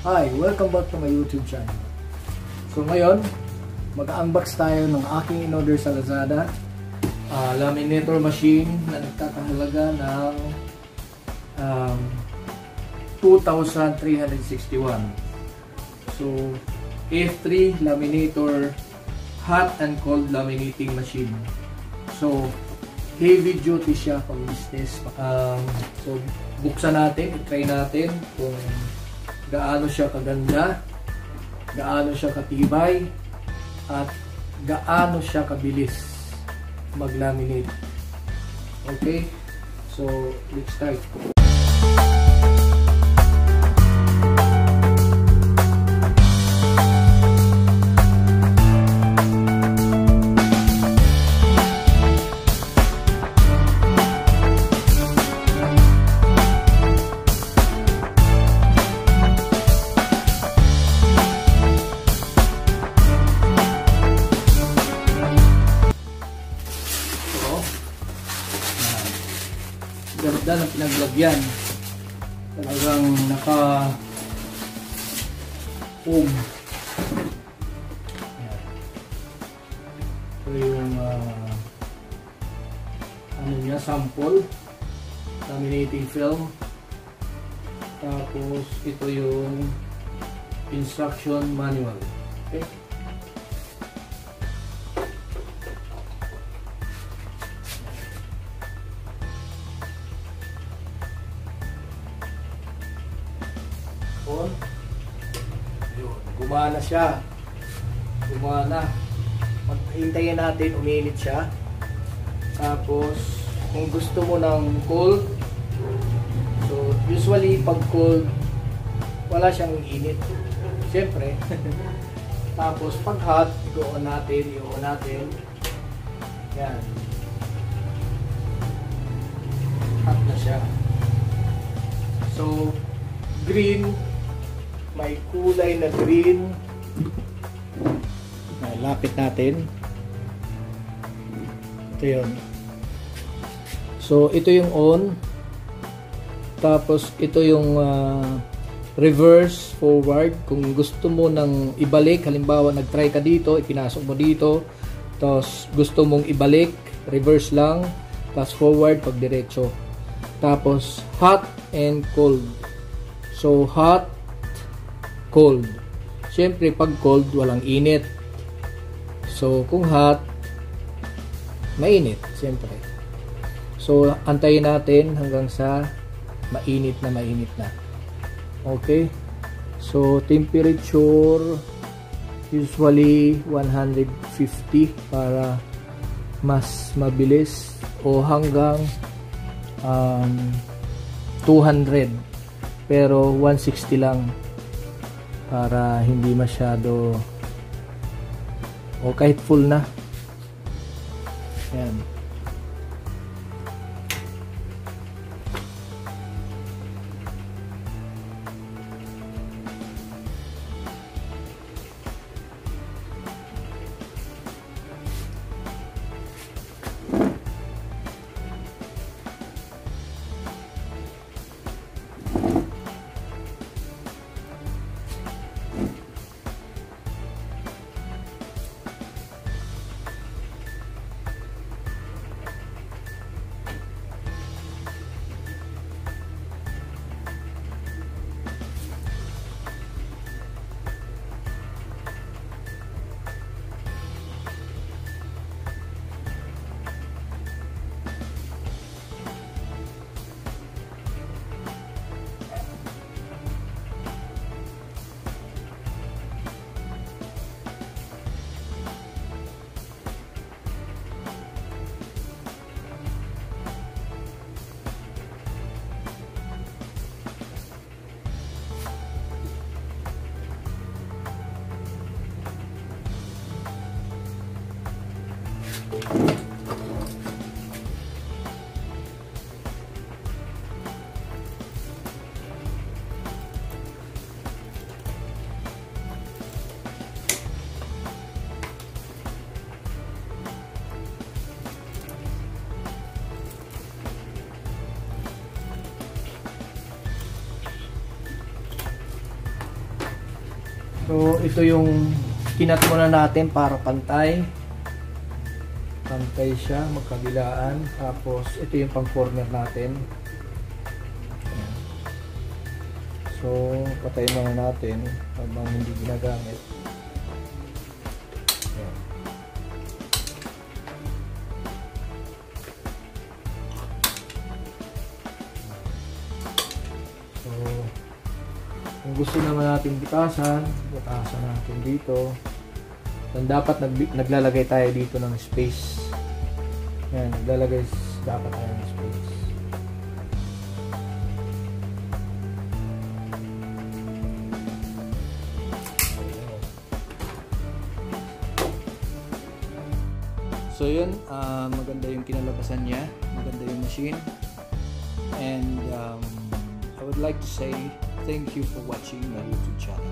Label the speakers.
Speaker 1: Hi! Welcome back to my YouTube channel. So ngayon, mag-unbox tayo ng aking in-order sa Lazada. Laminator machine na nagkakahalaga ng 2,361. So, F3 laminator hot and cold laminating machine. So, heavy duty siya pang business. So, buksan natin, i-try natin kung gaano siya kaganda, gaano siya katibay, at gaano siya kabilis mag-laminate. Okay? So, let's start. Ganda ng pinaglagyan. Talagang naka-foam. Ito yung ano niya, sample. Laminating film. Tapos ito yung instruction manual. Okay? Yun, gumana siya. Gumana. Maghintayin natin, uminit siya. Tapos, kung gusto mo ng cold, so usually pag cold, wala siyang init. Siyempre. Tapos, pag hot, i-on natin. Yan. Hot na siya. So, green. May kulay na green. Lapit natin. Ito yun. So, ito yung on. Tapos, ito yung reverse, forward. Kung gusto mo nang ibalik, halimbawa, nag-try ka dito, ipinasok mo dito. Tapos, gusto mong ibalik, reverse lang. Tapos, forward pag diretso. Tapos, hot and cold. So, hot, cold. Siyempre, pag cold, walang init. So, kung hot, mainit, siyempre. So, antayin natin hanggang sa mainit na. Okay? So, temperature, usually 150 para mas mabilis, o hanggang 200. Pero 160 lang para hindi masyado, o kahit full na. Ayan. So ito yung kinat muna natin para pantay siya, magkabilaan. Tapos ito yung pang corner natin. Ayan. So patayin muna natin habang hindi ginagamit. Ayan. So kung gusto naman natin butasan natin dito. Dan dapat naglalagay tayo dito ng space. Ayan, naglalagay dapat tayo ng space. So yun, maganda yung kinalabasan niya, maganda yung machine. And I would like to say thank you for watching my YouTube channel.